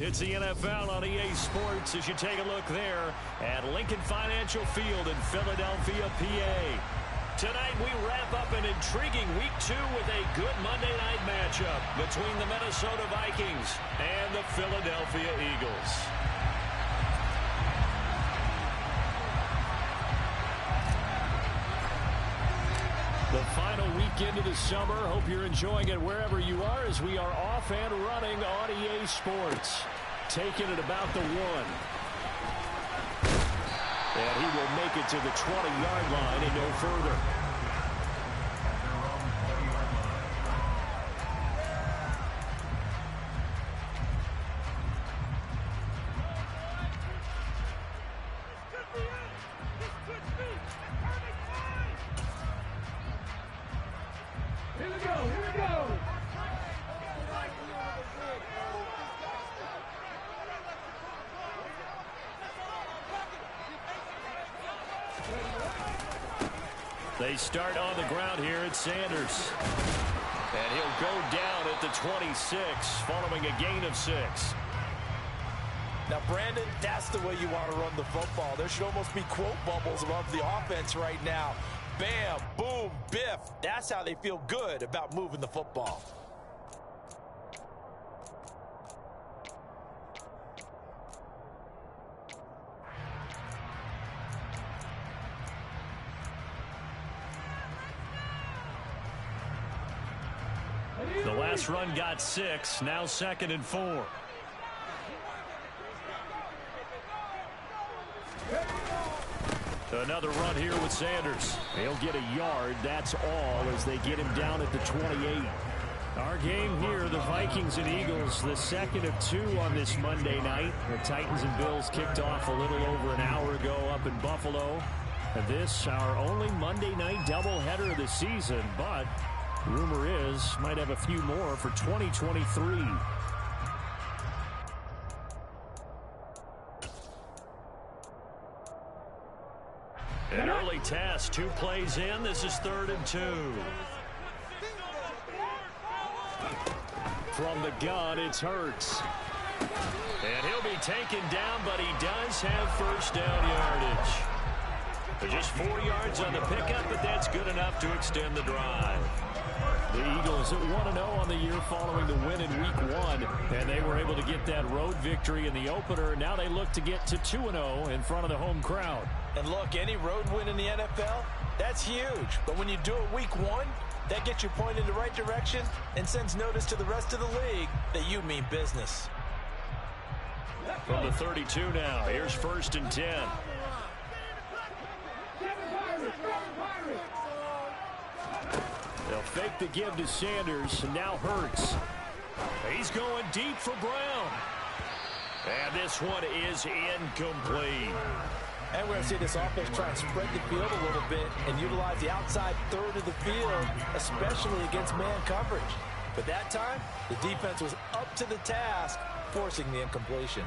It's the NFL on EA Sports as you take a look there at Lincoln Financial Field in Philadelphia, PA. Tonight we wrap up an intriguing Week 2 with a good Monday night matchup between the Minnesota Vikings and the Philadelphia Eagles. The final weekend of the summer. Hope you're enjoying it wherever you are as we are off and running on EA Sports. Taking it about the 1. And he will make it to the 20-yard line and no further. They start on the ground here at Sanders. And he'll go down at the 26 following a gain of 6. Now, Brandon, that's the way you want to run the football. There should almost be quote bubbles above the offense right now. Bam, boom, biff. That's how they feel good about moving the football. The last run got 6, now 2nd and 4. Another run here with Sanders. He'll get a yard, that's all, as they get him down at the 28. Our game here, the Vikings and Eagles, the second of 2 on this Monday night. The Titans and Bills kicked off a little over an hour ago up in Buffalo. And this, our only Monday night doubleheader of the season, but rumor is, might have a few more for 2023. An early task, 2 plays in. This is 3rd and 2. From the gun, it's Hurts. And he'll be taken down, but he does have first down yardage. Just 4 yards on the pickup, but that's good enough to extend the drive. The Eagles at 1-0 on the year following the win in Week 1, and they were able to get that road victory in the opener. Now they look to get to 2-0 in front of the home crowd. And look, any road win in the NFL, that's huge. But when you do it Week 1, that gets you pointed in the right direction and sends notice to the rest of the league that you mean business. From the 32 now, here's 1st and 10. They'll fake the give to Sanders, and now Hurts. He's going deep for Brown. And this one is incomplete. And we're going to see this offense try and spread the field a little bit and utilize the outside third of the field, especially against man coverage. But that time, the defense was up to the task, forcing the incompletion.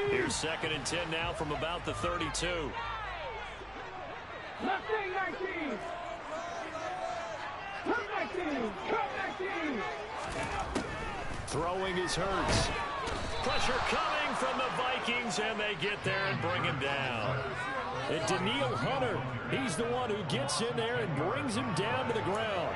Here's 2nd and 10 now from about the 32. Left wing 19. Come 19. Come 19. Throwing is Hurts. Pressure coming from the Vikings, and they get there and bring him down. And Danielle Hunter, he's the one who gets in there and brings him down to the ground.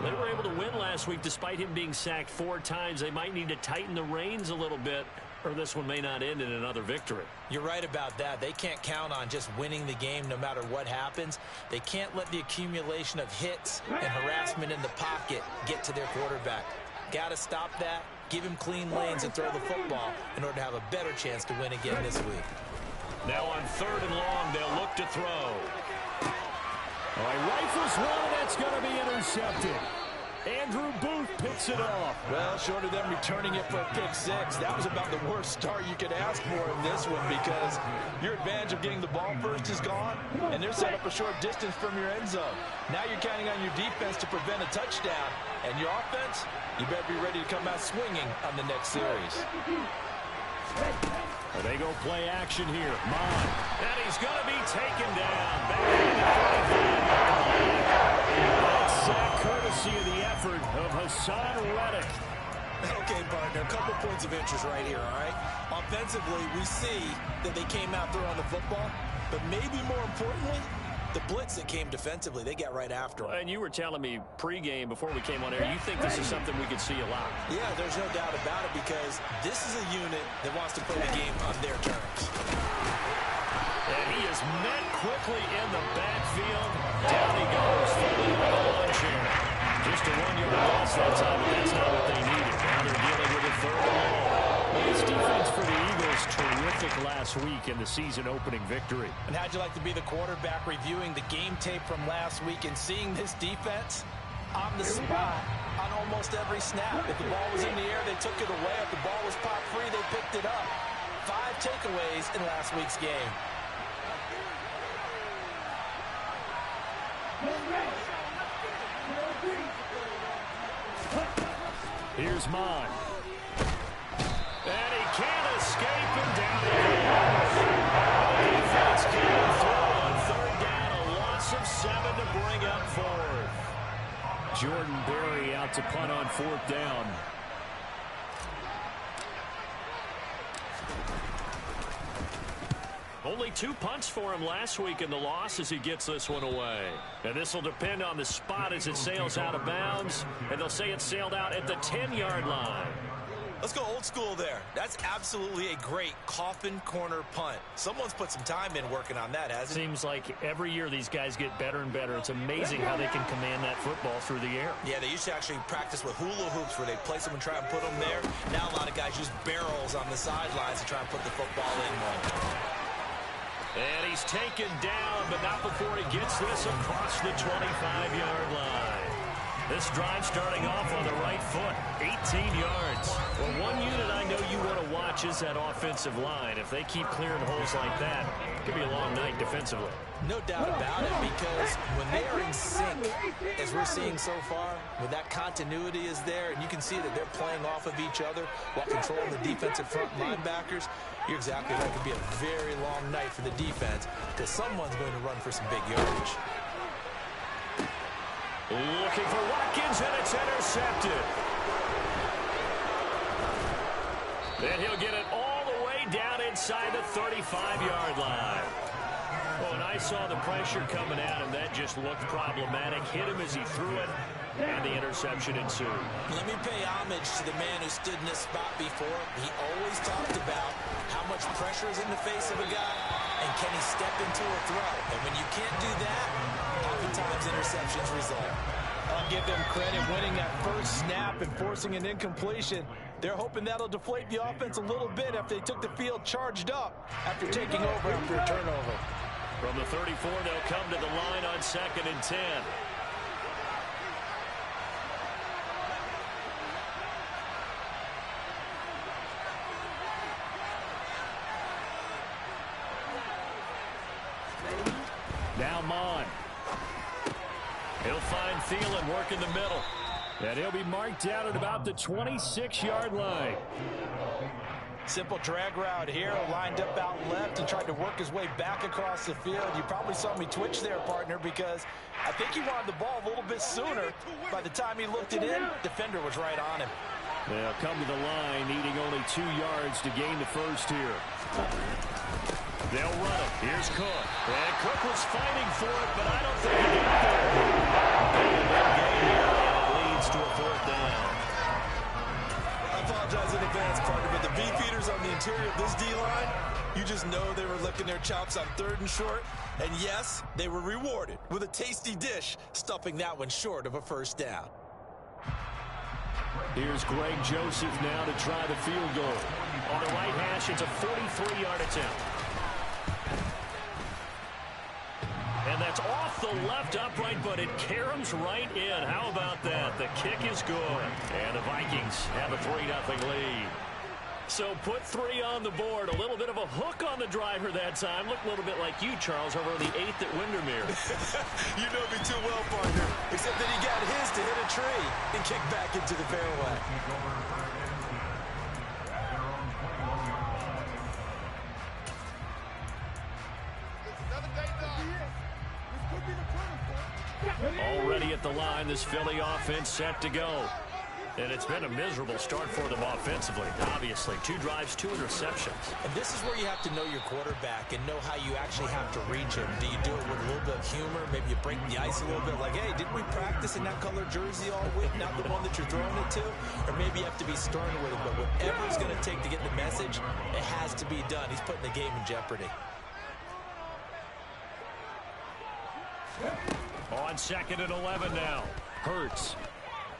They were able to win last week despite him being sacked 4 times. They might need to tighten the reins a little bit, or this one may not end in another victory. You're right about that. They can't count on just winning the game no matter what happens. They can't let the accumulation of hits and harassment in the pocket get to their quarterback. Got to stop that, give him clean lanes, and throw the football in order to have a better chance to win again this week. Now on 3rd and long, they'll look to throw. He rifles one, and that's going to be intercepted. Andrew Booth picks it off. Well, short of them returning it for a pick 6, that was about the worst start you could ask for in this one, because your advantage of getting the ball first is gone, and they're set up a short distance from your end zone. Now you're counting on your defense to prevent a touchdown, and your offense, you better be ready to come out swinging on the next series. They go play action here. Mon. And he's going to be taken down. Back in the 45-yard line. That sack courtesy of the effort of Hassan Reddick. Okay, partner, a couple points of interest right here, all right? Offensively, we see that they came out throwing the football, but maybe more importantly, the blitz that came defensively, they got right after him. And you were telling me pregame before we came on air, you think this is something we could see a lot. Yeah, there's no doubt about it because this is a unit that wants to play the game on their terms. And he is met quickly in the backfield. Down he goes, falling like a lawn chair. Just a 1-yard loss that time, but that's not what they needed. Now they're dealing with a third and long. This defense for the Eagles, terrific last week in the season-opening victory. And how'd you like to be the quarterback reviewing the game tape from last week and seeing this defense on the spot on almost every snap? If the ball was in the air, they took it away. If the ball was pop free, they picked it up. 5 takeaways in last week's game. Here's Mon. And he can't escape, and down he goes. The defense came through on third down, a loss of 7 to bring up fourth. Jordan Berry out to punt on fourth down. Only 2 punts for him last week in the loss as he gets this one away. And this will depend on the spot as it sails out of bounds. And they'll say it sailed out at the 10-yard line. Let's go old school there. That's absolutely a great coffin corner punt. Someone's put some time in working on that, hasn't it? Seems like every year these guys get better and better. It's amazing how they can command that football through the air. Yeah, they used to actually practice with hula hoops where they place them and try and put them there. Now a lot of guys use barrels on the sidelines to try and put the football in one. And he's taken down, but not before he gets this across the 25-yard line. This drive starting off on the right foot, 18 yards. Well, one unit I know you want to watch is that offensive line. If they keep clearing holes like that, it could be a long night defensively. No doubt about it, because when they are in sync, as we're seeing so far, when that continuity is there, and you can see that they're playing off of each other while controlling the defensive front linebackers, you're exactly right. It could be a very long night for the defense because someone's going to run for some big yardage. Looking for Watkins, and it's intercepted. Then he'll get it all the way down inside the 35-yard line. Oh, and I saw the pressure coming at him. That just looked problematic. Hit him as he threw it, and the interception ensued. Let me pay homage to the man who stood in this spot before. He always talked about how much pressure is in the face of a guy, and can he step into a throw? And when you can't do that, oftentimes interceptions result. I'll give them credit winning that first snap and forcing an incompletion. They're hoping that'll deflate the offense a little bit if they took the field charged up after taking over after a turnover. From the 34, they'll come to the line on 2nd and 10. Now Mon. He'll find Thielen work in the middle. And he'll be marked out at about the 26-yard line. Simple drag route here, lined up out left. He tried to work his way back across the field. You probably saw me twitch there, partner, because I think he wanted the ball a little bit sooner. By the time he looked it in, defender was right on him. They'll come to the line, needing only 2 yards to gain the first here. They'll run it. Here's Cook. And Cook was fighting for it, but I don't think he got there. And it leads to a fourth down. I apologize in advance, partner, but the beefeaters on the interior of this D-line, you just know they were licking their chops on 3rd and short. And yes, they were rewarded with a tasty dish, stuffing that one short of a first down. Here's Greg Joseph now to try the field goal. On the right hash, it's a 43-yard attempt. And that's off the left upright, but it caroms right in. How about that? The kick is good. And the Vikings have a 3-0 lead. So put 3 on the board. A little bit of a hook on the driver that time. Looked a little bit like you, Charles, over on the 8th at Windermere. You know me too well, partner. Except that he got his to hit a tree and kick back into the fairway. Already at the line, this Philly offense set to go. And it's been a miserable start for them offensively, obviously. 2 drives, 2 interceptions. And this is where you have to know your quarterback and know how you actually have to reach him. Do you do it with a little bit of humor? Maybe you break the ice a little bit like, hey, didn't we practice in that color jersey all week, not the one that you're throwing it to? Or maybe you have to be stern with him. But whatever it's going to take to get the message, it has to be done. He's putting the game in jeopardy. On 2nd and 11 now. Hurts.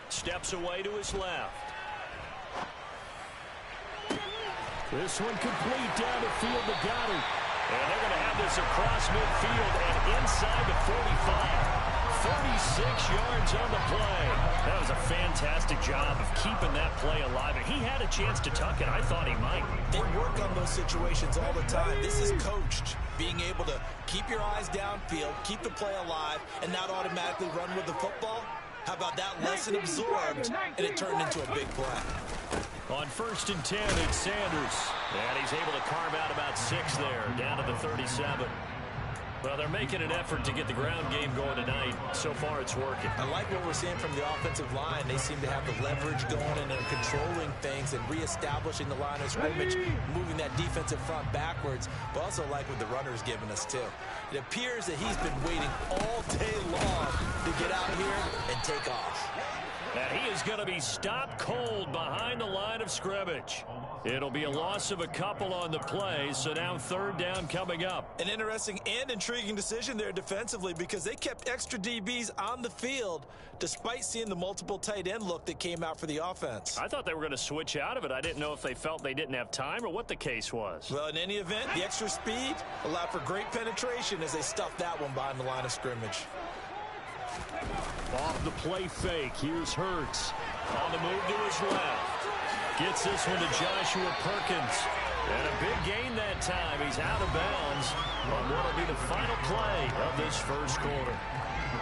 Steps away to his left. This one complete down the field to Goddard. And they're going to have this across midfield and inside the 45. 46 yards on the play. That was a fantastic job of keeping that play alive. And he had a chance to tuck it. I thought he might. They work on those situations all the time. This is coached. Being able to keep your eyes downfield, keep the play alive, and not automatically run with the football. How about that lesson absorbed, and it turned into a big play. On 1st and 10, it's Sanders. And he's able to carve out about 6 there, down to the 37. Well, they're making an effort to get the ground game going tonight. So far, it's working. I like what we're seeing from the offensive line. They seem to have the leverage going and they're controlling things and reestablishing the line of scrimmage, moving that defensive front backwards, but also like what the runner's giving us, too. It appears that he's been waiting all day long to get out here and take off. And he is going to be stopped cold behind the line of scrimmage. It'll be a loss of a couple on the play, so now 3rd down coming up. An interesting and intriguing decision there defensively because they kept extra DBs on the field despite seeing the multiple tight end look that came out for the offense. I thought they were going to switch out of it. I didn't know if they felt they didn't have time or what the case was. Well, in any event, the extra speed allowed for great penetration as they stuffed that one behind the line of scrimmage. Off the play fake, here's Hurts. On the move to his left. Gets this one to Joshua Perkins. And a big gain that time. He's out of bounds on what will be the final play of this first quarter.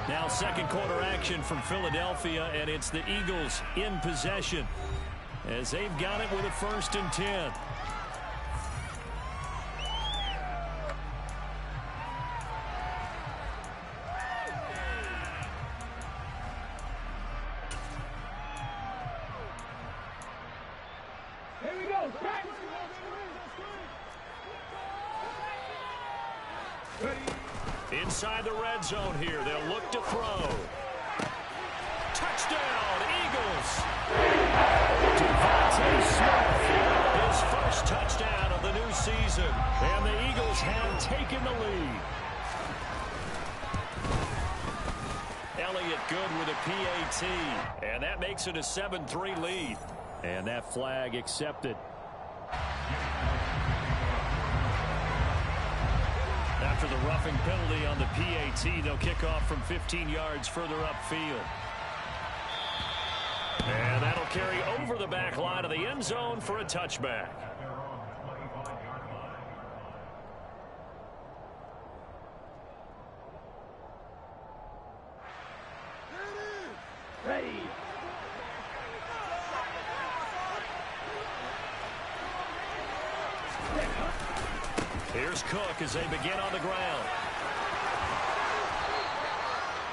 Now 2nd quarter action from Philadelphia, and it's the Eagles in possession as they've got it with a 1st and 10. Inside the red zone here. They'll look to throw. Touchdown, Eagles. Devontae Smith, his first touchdown of the new season. And the Eagles have taken the lead. Elliott good with a PAT. And that makes it a 7-3 lead. And that flag accepted. After the roughing penalty on the PAT, they'll kick off from 15 yards further upfield. And that'll carry over the back line of the end zone for a touchback. Ready. Here's Cook as they begin on the ground.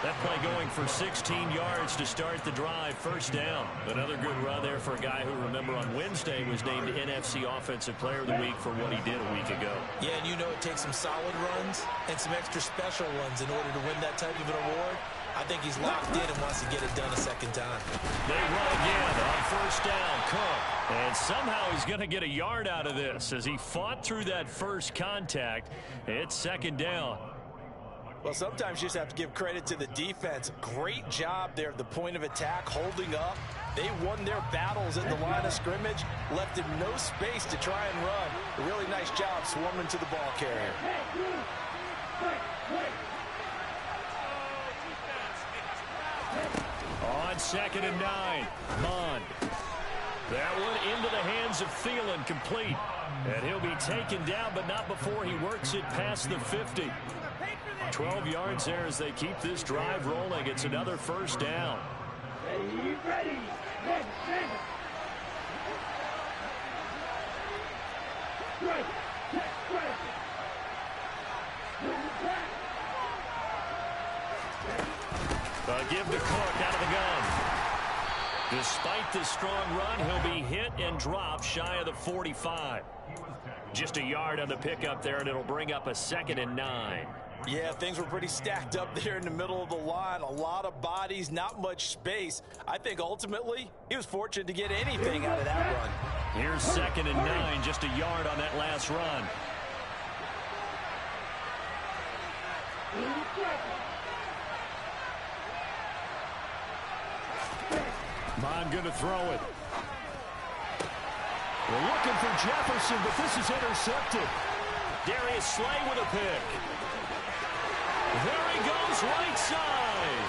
That play going for 16 yards to start the drive. 1st down. Another good run there for a guy who, remember, on Wednesday was named NFC Offensive Player of the Week for what he did a week ago. Yeah, and you know it takes some solid runs and some extra special ones in order to win that type of an award. I think he's locked in and wants to get it done a 2nd time. They run again on 1st down. Cook. And somehow he's going to get a yard out of this as he fought through that first contact. It's 2nd down. Well, sometimes you just have to give credit to the defense. Great job there at the point of attack, holding up. They won their battles at the line of scrimmage, left him no space to try and run. A really nice job swarming to the ball carrier. On 2nd and 9, Mond. That one into the hands of Thielen, complete. And he'll be taken down, but not before he works it past the 50. 12 yards there as they keep this drive rolling. It's another 1st down. Ready, ready. Ready, ready. Right, right. Give to Cook out of the gun. Despite the strong run, he'll be hit and dropped shy of the 45. Just a yard on the pickup there, and it'll bring up a 2nd and 9. Yeah, things were pretty stacked up there in the middle of the line. A lot of bodies, not much space. I think ultimately he was fortunate to get anything out of that run. Here's 2nd and 9, just a yard on that last run. Bond going to throw it. We're looking for Jefferson, but this is intercepted. Darius Slay with a pick. There he goes, right side.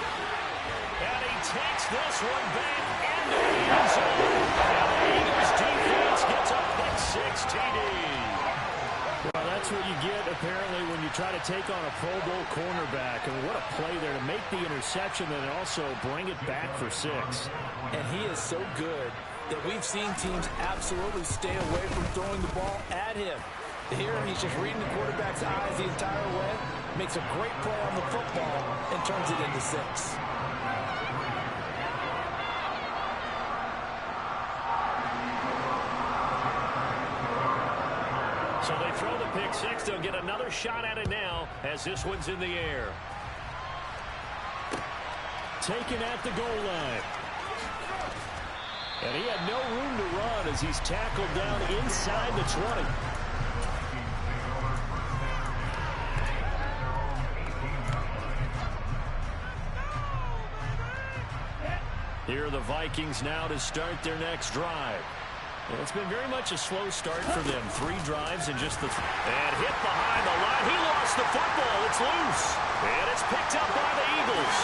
And he takes this one back into the end zone. And the Eagles defense gets a pick 6 TD. Well, that's what you get, apparently, when you try to take on a Pro Bowl cornerback. I mean, what a play there to make the interception and also bring it back for 6. And he is so good that we've seen teams absolutely stay away from throwing the ball at him. Here, he's just reading the quarterback's eyes the entire way, makes a great play on the football, and turns it into 6. So they throw the pick 6. They'll get another shot at it now as this one's in the air. Taken at the goal line. And he had no room to run as he's tackled down inside the 20. Here are the Vikings now to start their next drive. Well, it's been very much a slow start for them. 3 drives and just the... And hit behind the line. He lost the football. It's loose. And it's picked up by the Eagles.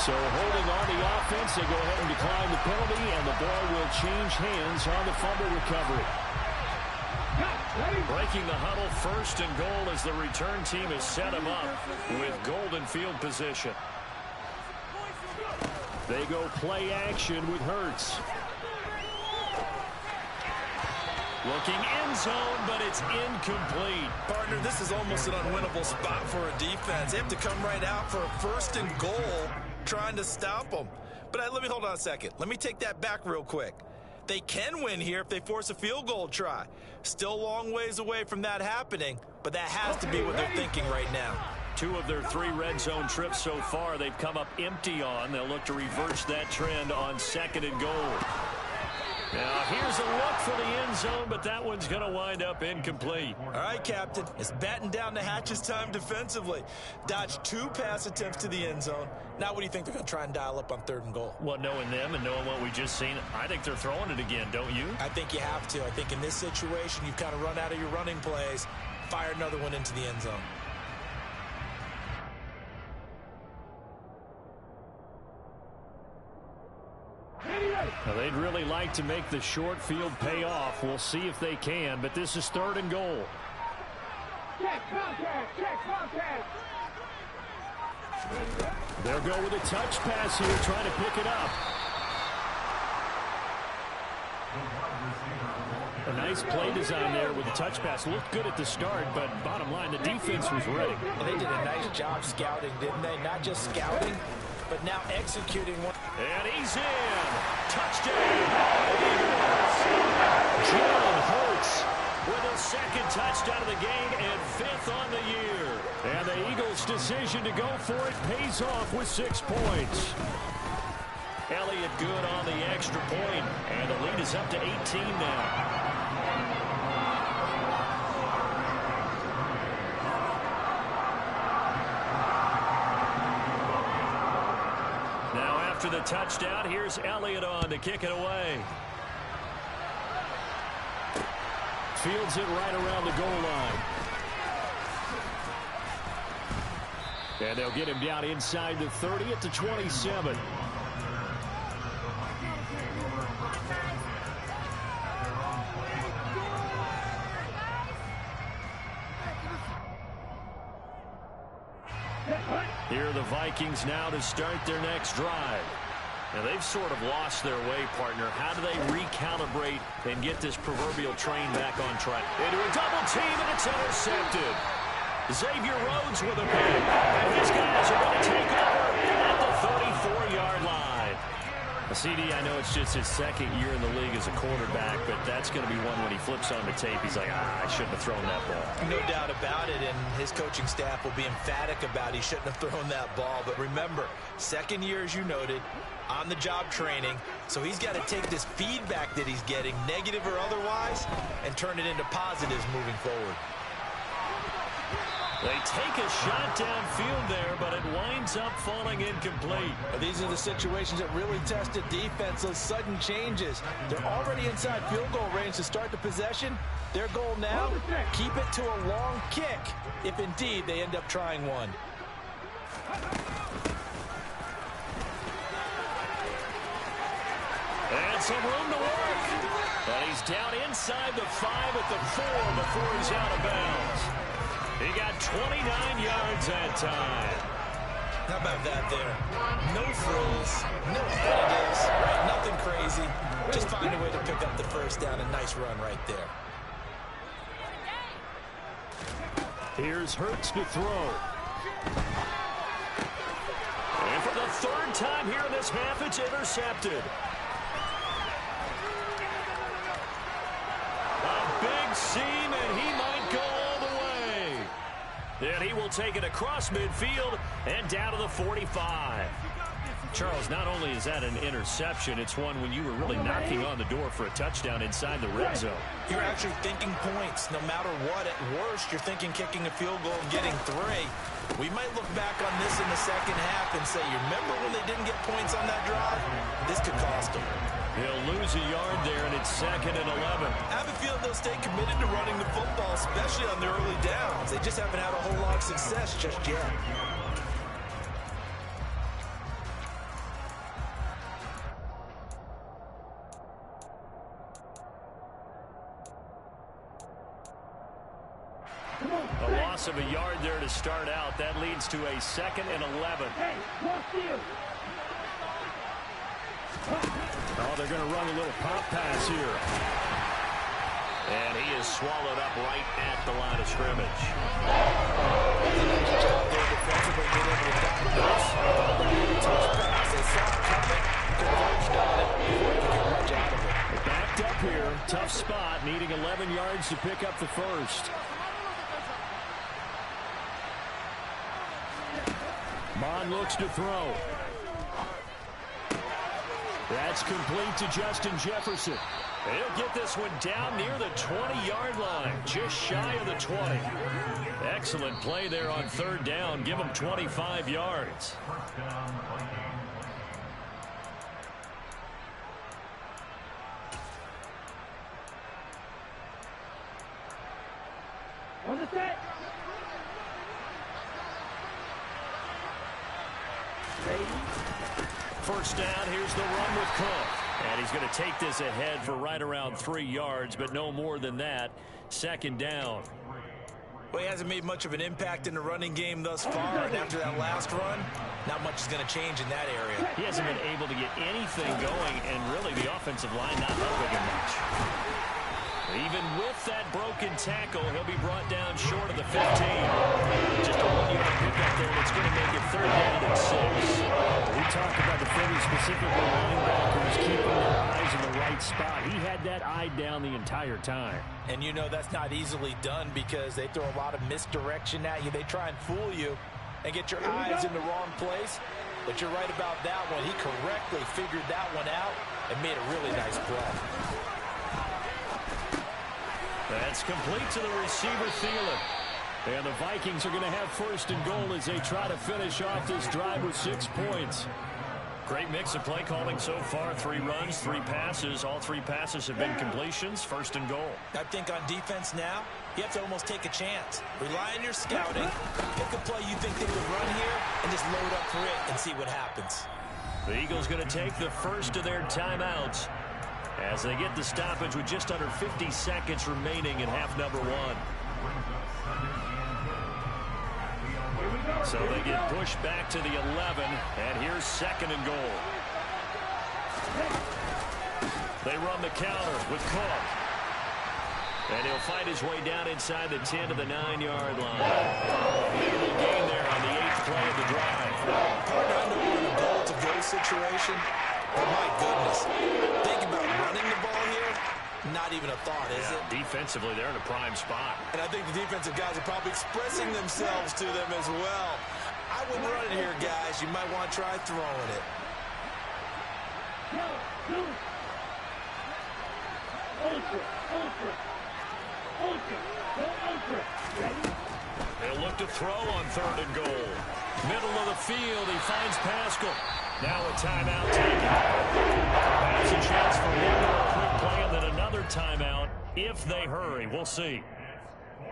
So holding on the offense, they go ahead and decline the penalty, and the ball will change hands on the fumble recovery. Breaking the huddle, 1st and goal as the return team has set him up with golden field position. They go play action with Hurts. Looking end zone, but it's incomplete. Partner, this is almost an unwinnable spot for a defense. They have to come right out for a 1st and goal, trying to stop them. But let me hold on a second. Let me take that back real quick. They can win here if they force a field goal try. Still a long ways away from that happening, but that has to be what they're thinking right now. 2 of their 3 red zone trips so far, they've come up empty on. They'll look to reverse that trend on 2nd and goal. Now, here's a look for the end zone, but that one's going to wind up incomplete. All right, Captain. It's batten down the hatches time defensively. Dodged 2 pass attempts to the end zone. Now, what do you think they're going to try and dial up on 3rd and goal? Well, knowing them and knowing what we just seen, I think they're throwing it again, don't you? I think you have to. I think in this situation, you've kind of run out of your running plays. Fire another one into the end zone. Now, they'd really like to make the short field pay off. We'll see if they can, but this is 3rd and goal. Check contact! Check contact! They'll go with a touch pass here, trying to pick it up. A nice play design there with the touch pass. Looked good at the start, but bottom line, the defense was ready. And they did a nice job scouting, didn't they? Not just scouting, but now executing one. And he's in. Touchdown. Jalen Hurts with a 2nd touchdown of the game and 5th on the year. And the Eagles' decision to go for it pays off with 6 points. Elliott good on the extra point, and the lead is up to 18 now. After the touchdown, here's Elliott on to kick it away. Fields it right around the goal line. And they'll get him down inside the 30 at the 27. Here are the Vikings now to start their next drive. Now, they've sort of lost their way, partner. How do they recalibrate and get this proverbial train back on track? Into a double team, and it's intercepted. Xavier Rhodes with a pick. And these guys are going to take over at the 34-yard line. CD, I know it's just his second year in the league as a quarterback, but that's going to be one when he flips on the tape. He's like, I shouldn't have thrown that ball. No doubt about it, and his coaching staff will be emphatic about he shouldn't have thrown that ball. But remember, second year, as you noted, on-the-job training, so he's got to take this feedback that he's getting, negative or otherwise, and turn it into positives moving forward. They take a shot downfield there, but it winds up falling incomplete. These are the situations that really test the defense, those sudden changes. They're already inside field goal range to start the possession. Their goal now, keep it to a long kick, if indeed they end up trying one. And some room to work. And he's down inside the 5 at the 4 before he's out of bounds. He got 29 yards that time. How about that there? No frills, no additives, right? Nothing crazy. Just find a way to pick up the first down. A nice run right there. Here's Hurts to throw. And for the third time here in this half, it's intercepted. A big seam, and he might go all the way. And he will take it across midfield and down to the 45. Charles, not only is that an interception, it's one when you were really knocking on the door for a touchdown inside the red zone. You're actually thinking points. No matter what, at worst, you're thinking kicking a field goal and getting 3. We might look back on this in the second half and say, you remember when they didn't get points on that drive? This could cost them. He'll lose a yard there, and it's 2nd and 11. I have a feeling they'll stay committed to running the football, especially on their early downs. They just haven't had a whole lot of success just yet. A loss of a yard there to start out. That leads to a 2nd and 11. Hey, what's you? Oh, they're going to run a little pop pass here. And he is swallowed up right at the line of scrimmage. Backed up here. Tough spot. Needing 11 yards to pick up the first. Bond looks to throw. That's complete to Justin Jefferson. He'll get this one down near the 20-yard line, just shy of the 20. Excellent play there on 3rd down. Give him 25 yards. On the set. First down, here's the run with Cook. And he's going to take this ahead for right around 3 yards, but no more than that. 2nd down. Well, he hasn't made much of an impact in the running game thus far, and after that last run, not much is going to change in that area. He hasn't been able to get anything going, and really the offensive line not helping him much. Even with that broken tackle, he'll be brought down short of the 15. Just a 1-yard pickup there, and it's going to make it 3rd down and 6. We talked about the Phillies, specifically linebackers, keeping their eyes in the right spot. He had that eye down the entire time. And you know that's not easily done because they throw a lot of misdirection at you. They try and fool you and get your eyes in the wrong place. But you're right about that one. He correctly figured that one out and made a really nice play. That's complete to the receiver, Thielen. And the Vikings are going to have 1st and goal as they try to finish off this drive with 6 points. Great mix of play calling so far. 3 runs, 3 passes. All 3 passes have been completions. 1st and goal. I think on defense now, you have to almost take a chance. Rely on your scouting. Pick a play you think they would run here and just load up for it and see what happens. The Eagles going to take the first of their timeouts as they get the stoppage with just under 50 seconds remaining in half number 1. So they get pushed back to the 11, and here's 2nd and goal. They run the counter with Cook. And he'll fight his way down inside the 10 to the 9-yard line. situation. But my goodness, think about running the ball here. Not even a thought, is it? Defensively, they're in a prime spot. And I think the defensive guys are probably expressing themselves to them as well. I wouldn't run it here, guys. You might want to try throwing it. They'll look to throw on 3rd and goal. Middle of the field, he finds Pascal. Now a timeout taken. That's a chance for one more quick play and then another timeout if they hurry. We'll see.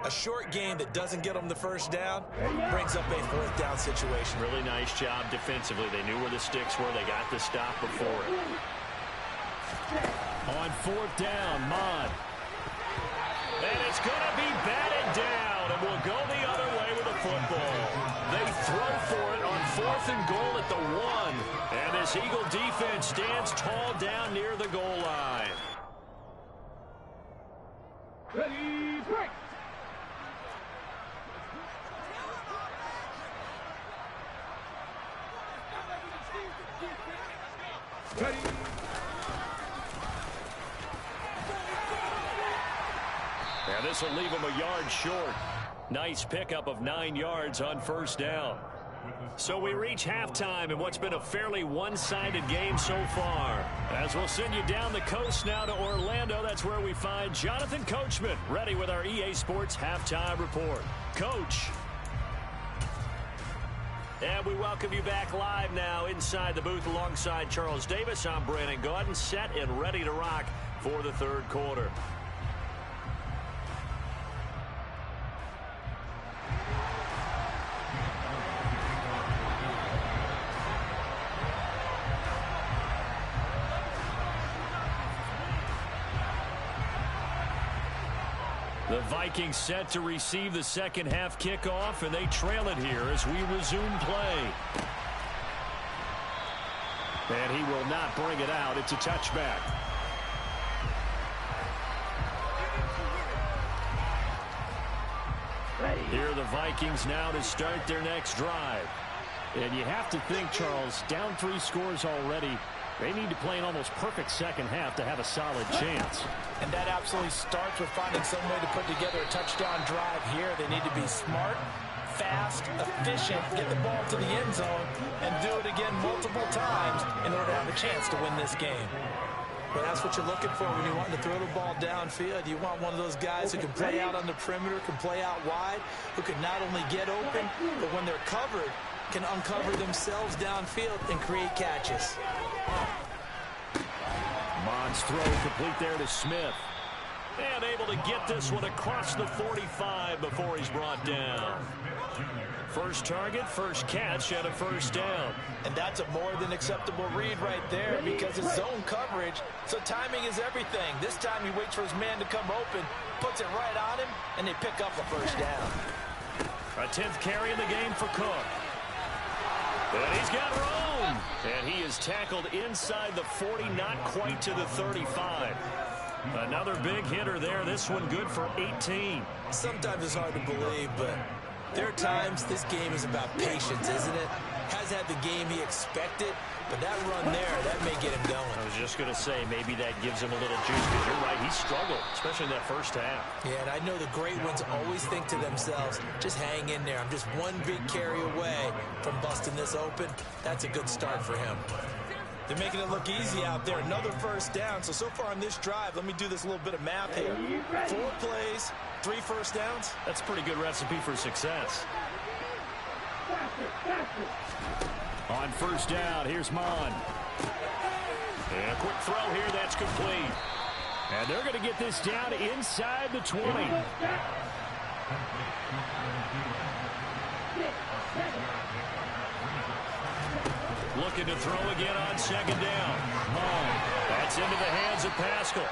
A short game that doesn't get them the first down brings up a 4th down situation. Really nice job defensively. They knew where the sticks were. They got the stop before it. On 4th down, Mod. And it's going to be batted down, and we'll go the other way with the football. They throw for it on 4th and goal at the 1. And this Eagle defense stands tall down near the goal line. Ready, break. Ready. And this will leave them a yard short. Nice pickup of 9 yards on 1st down. So we reach halftime in what's been a fairly one-sided game so far. As we'll send you down the coast now to Orlando, that's where we find Jonathan Coachman ready with our EA Sports Halftime Report. Coach. And we welcome you back live now inside the booth alongside Charles Davis. I'm Brandon Gaudin, set and ready to rock for the 3rd quarter. The Vikings set to receive the second half kickoff, and they trail it here as we resume play. And he will not bring it out. It's a touchback. Here are the Vikings now to start their next drive. And you have to think, Charles, down 3 scores already. They need to play an almost perfect second half to have a solid chance. And that absolutely starts with finding some way to put together a touchdown drive here. They need to be smart, fast, efficient, get the ball to the end zone, and do it again multiple times in order to have a chance to win this game. But that's what you're looking for when you want to throw the ball downfield. You want one of those guys who can play out on the perimeter, can play out wide, who can not only get open, but when they're covered, can uncover themselves downfield and create catches. Mond's throw complete there to Smith. And able to get this one across the 45 before he's brought down. First target, first catch, and a 1st down. And that's a more than acceptable read right there because it's zone coverage, so timing is everything. This time he waits for his man to come open, puts it right on him, and they pick up a 1st down. A 10th carry in the game for Cook. And he's got room. And he is tackled inside the 40, not quite to the 35. Another big hitter there. This one good for 18. Sometimes it's hard to believe, but there are times this game is about patience, isn't it? Has had the game he expected, but that run there, that may get him going. I was just going to say, maybe that gives him a little juice, because you're right, he struggled, especially in that first half. Yeah, and I know the great ones always think to themselves, just hang in there. I'm just one big carry away from busting this open. That's a good start for him. They're making it look easy out there. Another 1st down. So far on this drive, let me do this little bit of math here. 4 plays, 3 1st downs. That's a pretty good recipe for success. On 1st down, here's Mon. And a quick throw here, that's complete. And they're going to get this down inside the 20. Looking to throw again on 2nd down. That's into the hands of Pascal.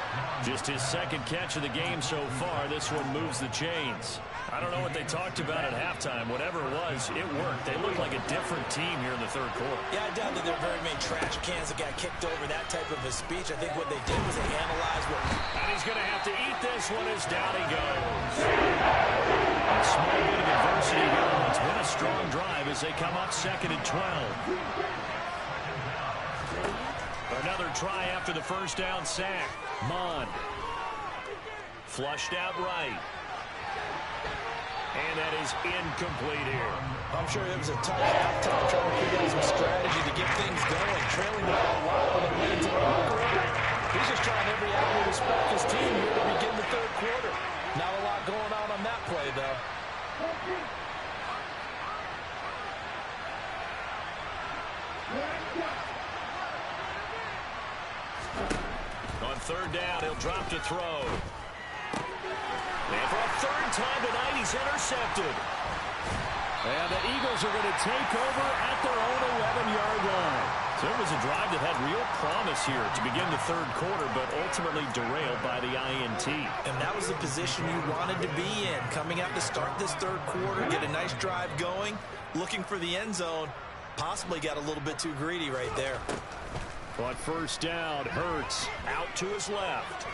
Just his 2nd catch of the game so far. This one moves the chains. I don't know what they talked about at halftime. Whatever it was, it worked. They look like a different team here in the 3rd quarter. Yeah, I doubt that there are very many trash cans that got kicked over that type of a speech. I think what they did was they analyzed what... And he's going to have to eat this one as down he goes. A small bit of adversity here. It's been a strong drive as they come up 2nd and 12. Another try after the first down sack. Mond. Flushed out right. And that is incomplete here. I'm sure it was a tough halftime trying to figure out some strategy to get things going. Trailing by a lot when they went into the locker room. He's just trying every avenue to spark his team here to begin the third quarter. Not a lot going on that play, though. On third down, he'll drop to throw. And for a third time tonight, he's intercepted. And the Eagles are going to take over at their own 11-yard line. So it was a drive that had real promise here to begin the third quarter, but ultimately derailed by the INT. And that was the position you wanted to be in. Coming out to start this third quarter, get a nice drive going, looking for the end zone. Possibly got a little bit too greedy right there. On first down, Hurts out to his left.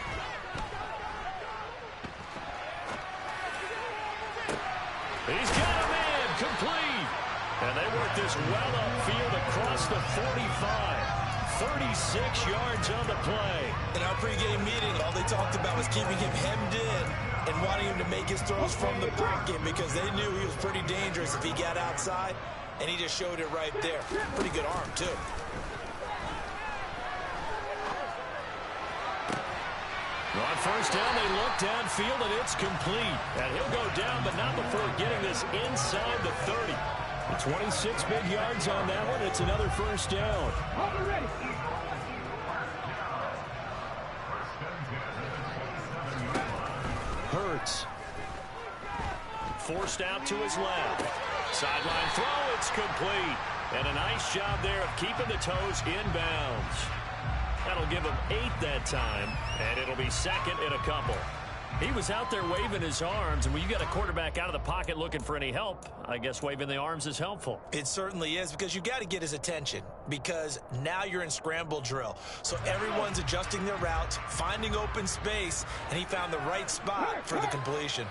He's got a man, complete. And they work this well upfield across the 45. 36 yards on the play. In our pregame meeting, all they talked about was keeping him hemmed in and wanting him to make his throws from the pocket because they knew he was pretty dangerous if he got outside, and he just showed it right there. Pretty good arm, too. On first down, they look downfield, and it's complete. And he'll go down, but not before getting this inside the 30. 26 big yards on that one. It's another first down. Hurts. Forced out to his left. Sideline throw, it's complete. And a nice job there of keeping the toes inbounds. That'll give him 8 that time, and it'll be second in a couple. He was out there waving his arms, and when you got a quarterback out of the pocket looking for any help, I guess waving the arms is helpful. It certainly is, because you got to get his attention, because now you're in scramble drill. So everyone's adjusting their routes, finding open space, and he found the right spot for the completion.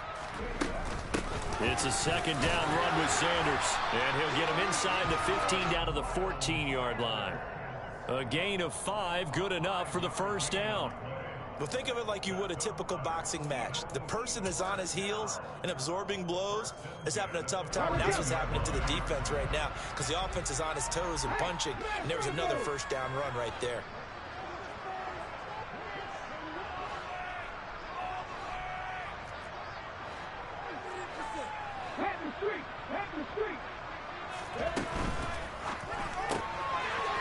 It's a second down run with Sanders, and he'll get him inside the 15 down to the 14-yard line. A gain of 5, good enough for the first down. Well, think of it like you would a typical boxing match. The person is on his heels and absorbing blows is having a tough time. That's what's happening to the defense right now, because the offense is on his toes and punching, and there was another first down run right there.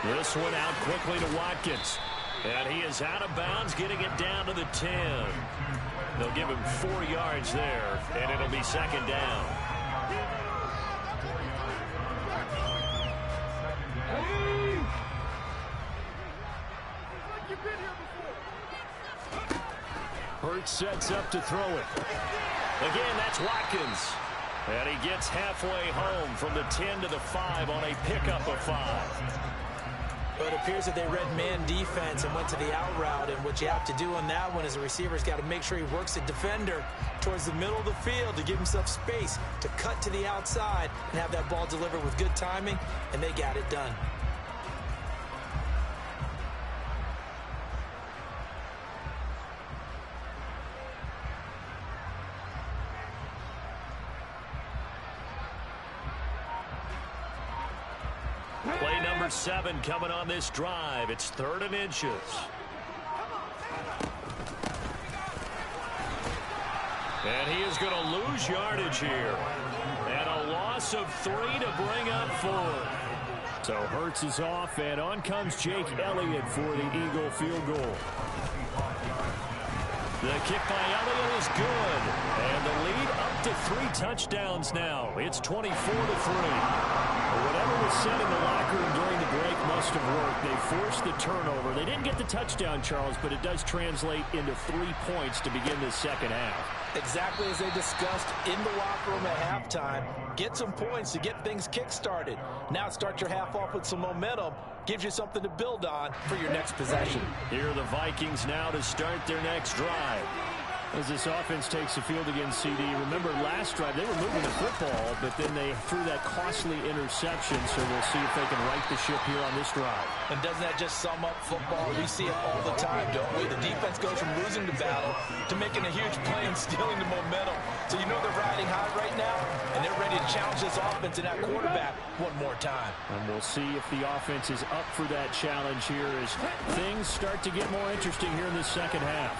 This one out quickly to Watkins. And he is out of bounds, getting it down to the 10. They'll give him 4 yards there, and it'll be second down. Hurts sets up to throw it. Again, that's Watkins. And he gets halfway home from the 10 to the 5 on a pickup of 5. But it appears that they read man defense and went to the out route, and what you have to do on that one is the receiver's got to make sure he works the defender towards the middle of the field to give himself space to cut to the outside and have that ball delivered with good timing, and they got it done. Play number 7 coming on this drive. It's 3rd and inches. And he is going to lose yardage here. And a loss of 3 to bring up 4. So Hurts is off, and on comes Jake Elliott for the Eagle field goal. The kick by Elliott is good. And the lead up to 3 touchdowns now. It's 24-3. Whatever was said in the locker room during the break must have worked. They forced the turnover. They didn't get the touchdown, Charles, but it does translate into 3 points to begin the second half. Exactly as they discussed in the locker room at halftime. Get some points to get things kick-started. Now start your half off with some momentum. Gives you something to build on for your next possession. Here are the Vikings now to start their next drive. As this offense takes the field against CD, remember last drive they were moving the football, but then they threw that costly interception, so we'll see if they can right the ship here on this drive. And doesn't that just sum up football? We see it all the time, don't we? The defense goes from losing the battle to making a huge play and stealing the momentum. So you know they're riding high right now, and they're ready to challenge this offense and that quarterback one more time. And we'll see if the offense is up for that challenge here as things start to get more interesting here in this second half.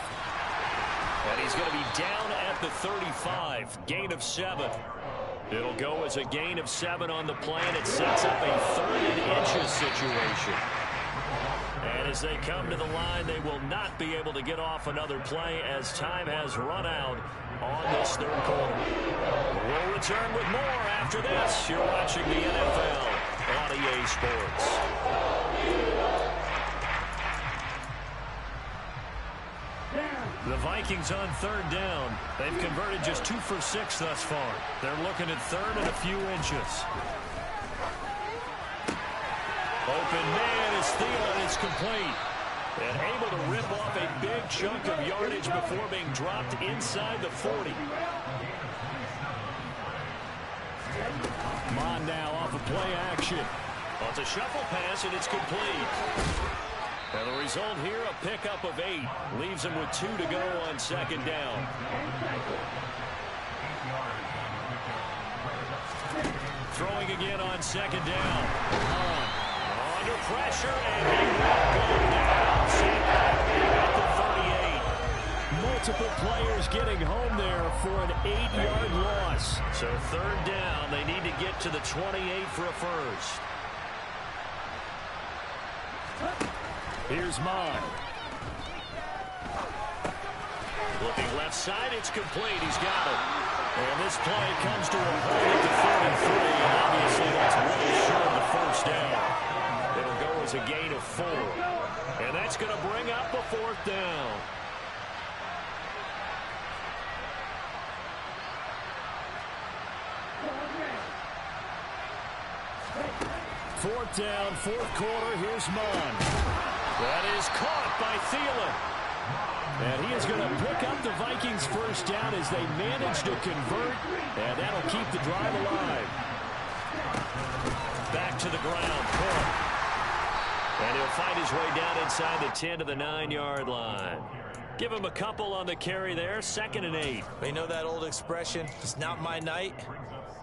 And he's going to be down at the 35. Gain of 7. It'll go as a gain of 7 on the play, and it sets up a 3rd inches situation. And as they come to the line, they will not be able to get off another play as time has run out on this 3rd quarter. We'll return with more after this. You're watching the NFL on EA Sports. The Vikings on 3rd down. They've converted just 2 for 6 thus far. They're looking at 3rd and a few inches. Open man is Thielen. It's complete. And able to rip off a big chunk of yardage before being dropped inside the 40. Mon now off of play action. Well, it's a shuffle pass, and it's complete. And the result here, a pickup of 8. Leaves him with 2 to go on 2nd down. Throwing again on 2nd down. Under pressure, and he will go down. Sent back at the 38. Multiple players getting home there for an 8-yard loss. So 3rd down, they need to get to the 28 for a first. Here's Mon. Looking left side, it's complete. He's got it. And this play comes to a hold at the 33. And obviously, that's really short of the first down. It'll go as a gain of 4. And that's going to bring up a 4th down. Fourth down, 4th quarter. Here's Mon. That is caught by Thielen. And he is going to pick up the Vikings' first down as they manage to convert. And that'll keep the drive alive. Back to the ground. Cook. And he'll find his way down inside the 10 to the 9-yard line. Give him a couple on the carry there. 2nd and 8. They know that old expression, it's not my night.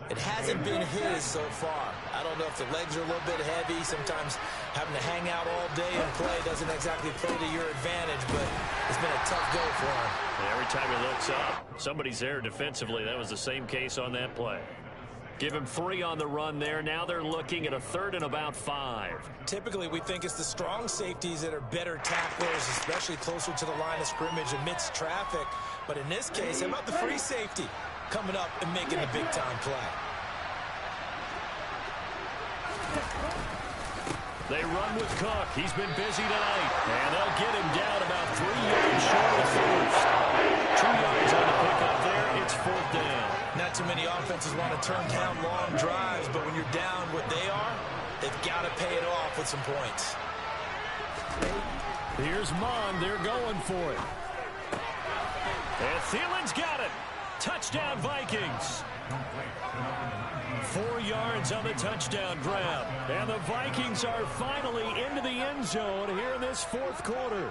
It hasn't been his so far. I don't know if the legs are a little bit heavy. Sometimes having to hang out all day and play doesn't exactly play to your advantage, but it's been a tough go for him. And every time he looks up, somebody's there defensively. That was the same case on that play. Give him 3 on the run there. Now they're looking at a 3rd and about 5. Typically, we think it's the strong safeties that are better tacklers, especially closer to the line of scrimmage amidst traffic. But in this case, how about the free safety coming up and making the big-time play? They run with Cook. He's been busy tonight. And they'll get him down about 3 yards short of the first. 2 yards on the pickup there. It's 4th down. Not too many offenses want to turn down long drives, but when you're down what they are, they've got to pay it off with some points. Here's Mon. They're going for it. And Thielen's got it. Touchdown, Vikings. 4 yards on the touchdown grab. And the Vikings are finally into the end zone here in this 4th quarter.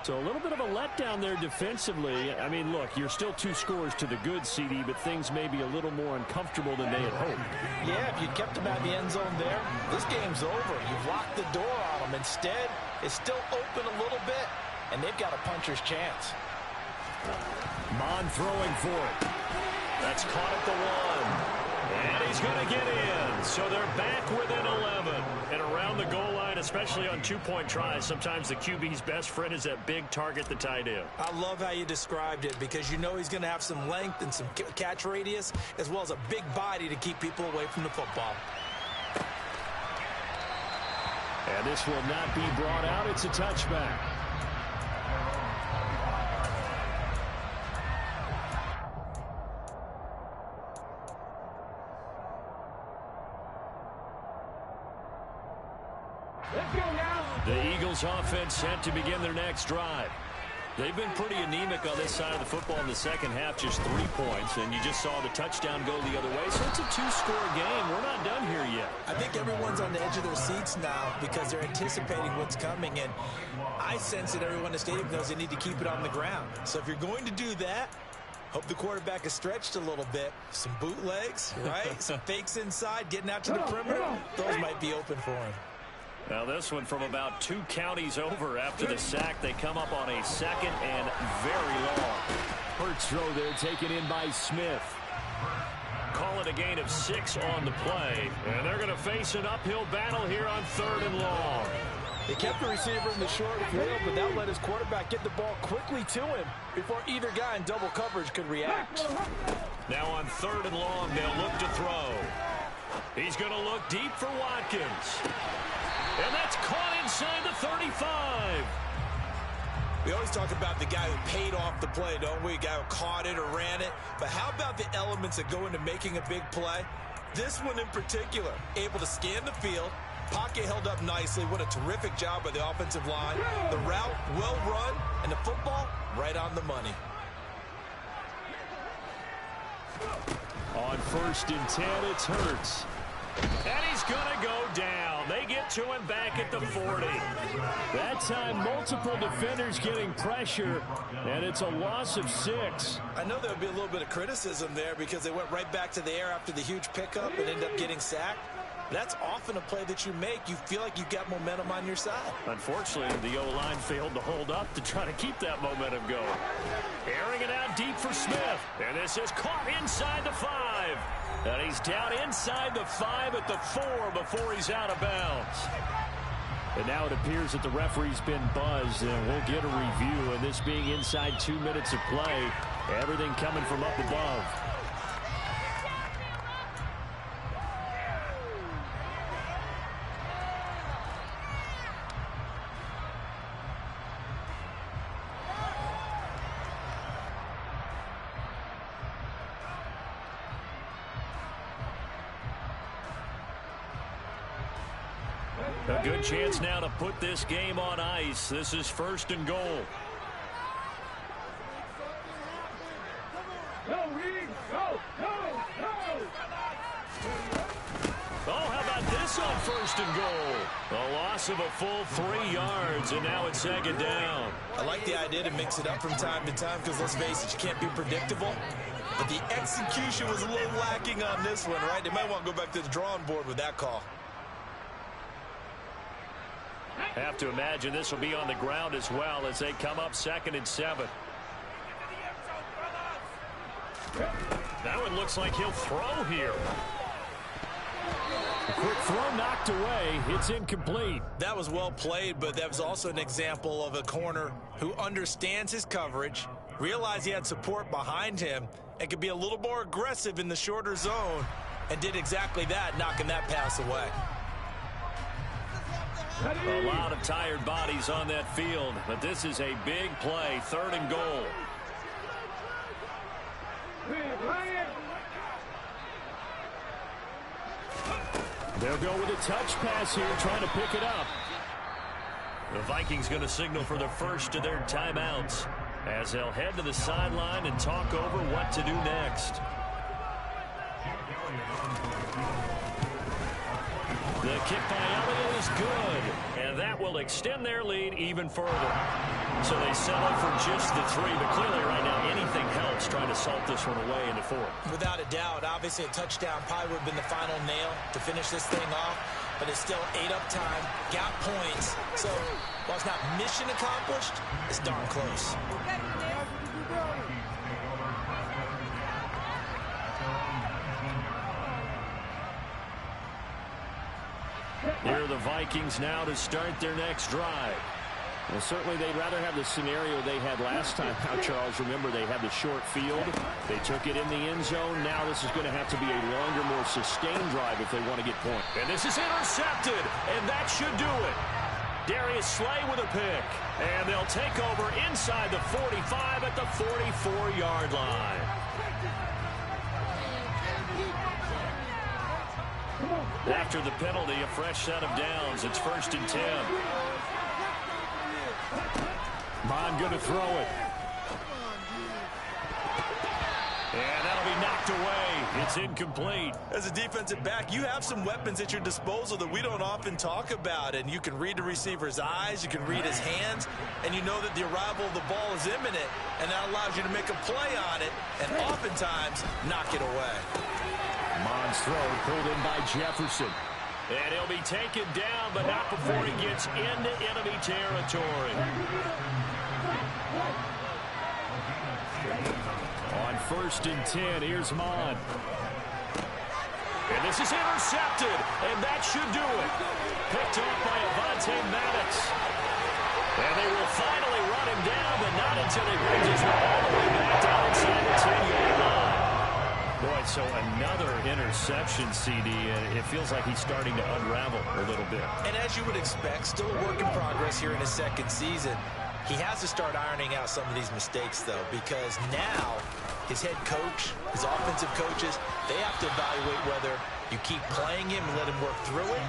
So a little bit of a letdown there defensively. I mean, look, you're still 2 scores to the good, CD, but things may be a little more uncomfortable than they had hoped. Yeah, if you kept them at the end zone there, this game's over. You've locked the door on them. Instead, it's still open a little bit, and they've got a puncher's chance. Mon throwing for it. That's caught at the 1. And he's going to get in. So they're back within 11. And around the goal line, especially on 2-point tries, sometimes the QB's best friend is that big target, the tight end. I love how you described it because you know he's going to have some length and some catch radius as well as a big body to keep people away from the football. And this will not be brought out. It's a touchback. Let's go now. The Eagles offense set to begin their next drive. They've been pretty anemic on this side of the football in the second half, just 3 points, and you just saw the touchdown go the other way. So it's a two-score game. We're not done here yet. I think everyone's on the edge of their seats now because they're anticipating what's coming, and I sense that everyone in the stadium knows they need to keep it on the ground. So if you're going to do that, hope the quarterback is stretched a little bit. Some bootlegs, right? Some fakes inside, getting out to the perimeter. Those might be open for him. Now this one from about 2 counties over after the sack. They come up on a 2nd and very long. Hurts throw there taken in by Smith. Call it a gain of 6 on the play. And they're going to face an uphill battle here on 3rd and long. They kept the receiver in the short field, but that let his quarterback get the ball quickly to him before either guy in double coverage could react. Now on 3rd and long, they'll look to throw. He's going to look deep for Watkins. And that's caught inside the 35. We always talk about the guy who paid off the play, don't we? The guy who caught it or ran it. But how about the elements that go into making a big play? This one in particular, able to scan the field, pocket held up nicely. What a terrific job by the offensive line. The route, well run, and the football, right on the money. On 1st and 10, it's Hurts. And he's going to go down. They get to him back at the 40. That time, multiple defenders getting pressure, and it's a loss of 6. I know there would be a little bit of criticism there because they went right back to the air after the huge pickup and ended up getting sacked. That's often a play that you make. You feel like you've got momentum on your side. Unfortunately, the O-line failed to hold up to try to keep that momentum going. Airing it out deep for Smith. And this is caught inside the 5. And he's down inside the 5 at the 4 before he's out of bounds. And now it appears that the referee's been buzzed, and we'll get a review. And this being inside 2 minutes of play, everything coming from up above. A good chance now to put this game on ice. This is 1st and goal. Oh, how about this on 1st and goal? A loss of a full 3 yards, and now it's 2nd down. I like the idea to mix it up from time to time because, let's face it, you can't be predictable. But the execution was a little lacking on this one, right? They might want to go back to the drawing board with that call. Have to imagine this will be on the ground as well as they come up 2nd and 7. That one looks like he'll throw here. A quick throw knocked away. It's incomplete. That was well played, but that was also an example of a corner who understands his coverage, realized he had support behind him, and could be a little more aggressive in the shorter zone, and did exactly that, knocking that pass away. A lot of tired bodies on that field, but this is a big play, 3rd and goal. They'll go with a touch pass here, trying to pick it up. The Vikings going to signal for the first of their timeouts as they'll head to the sideline and talk over what to do next. The kick by Elliott is good, and that will extend their lead even further. So they settle for just the 3, but clearly right now anything helps trying to salt this one away in the 4th. Without a doubt, obviously a touchdown probably would have been the final nail to finish this thing off, but it's still 8 up time, got points. So while it's not mission accomplished, it's darn close. Here are the Vikings now to start their next drive. Well, certainly they'd rather have the scenario they had last time. Now, Charles, remember they had the short field. They took it in the end zone. Now this is going to have to be a longer, more sustained drive if they want to get points. And this is intercepted, and that should do it. Darius Slay with a pick. And they'll take over inside the 45 at the 44-yard line. After the penalty, a fresh set of downs. It's 1st and 10. Mon going to throw it. And that'll be knocked away. It's incomplete. As a defensive back, you have some weapons at your disposal that we don't often talk about. And you can read the receiver's eyes, you can read his hands, and you know that the arrival of the ball is imminent, and that allows you to make a play on it and oftentimes knock it away. Mon's throw pulled in by Jefferson. And he'll be taken down, but not before he gets into enemy territory. On 1st and 10, here's Mon. And this is intercepted, and that should do it. Picked off by Avonte Maddox. And they will finally run him down, but not until he brings his way all the way back down inside the 10-yard line. Boy, so another interception, CD. It feels like he's starting to unravel a little bit. And as you would expect, still a work in progress here in his second season. He has to start ironing out some of these mistakes, though, because now his head coach, his offensive coaches, they have to evaluate whether you keep playing him and let him work through it,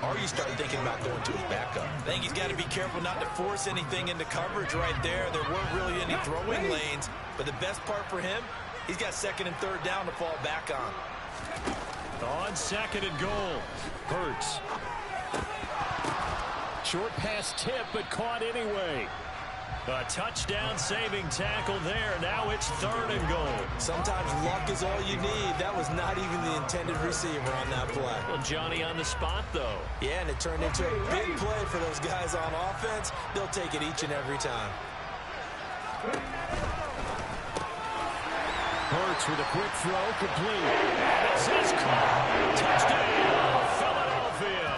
or you start thinking about going to his backup. I think he's got to be careful not to force anything into coverage right there. There weren't really any throwing lanes, but the best part for him, he's got 2nd and 3rd down to fall back on. On 2nd and goal, Hurts. Short pass tip, but caught anyway. A touchdown-saving tackle there. Now it's 3rd and goal. Sometimes luck is all you need. That was not even the intended receiver on that play. Well, Johnny on the spot, though. Yeah, and it turned into a big play for those guys on offense. They'll take it each and every time. Hurts with a quick throw, complete. This is caught. Touchdown, Philadelphia.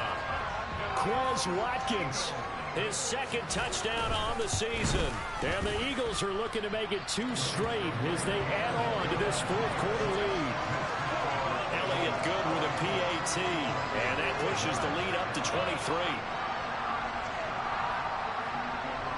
Quez Watkins. His 2nd touchdown on the season. And the Eagles are looking to make it 2 straight as they add on to this 4th quarter lead. Elliott good with a PAT. And that pushes the lead up to 23.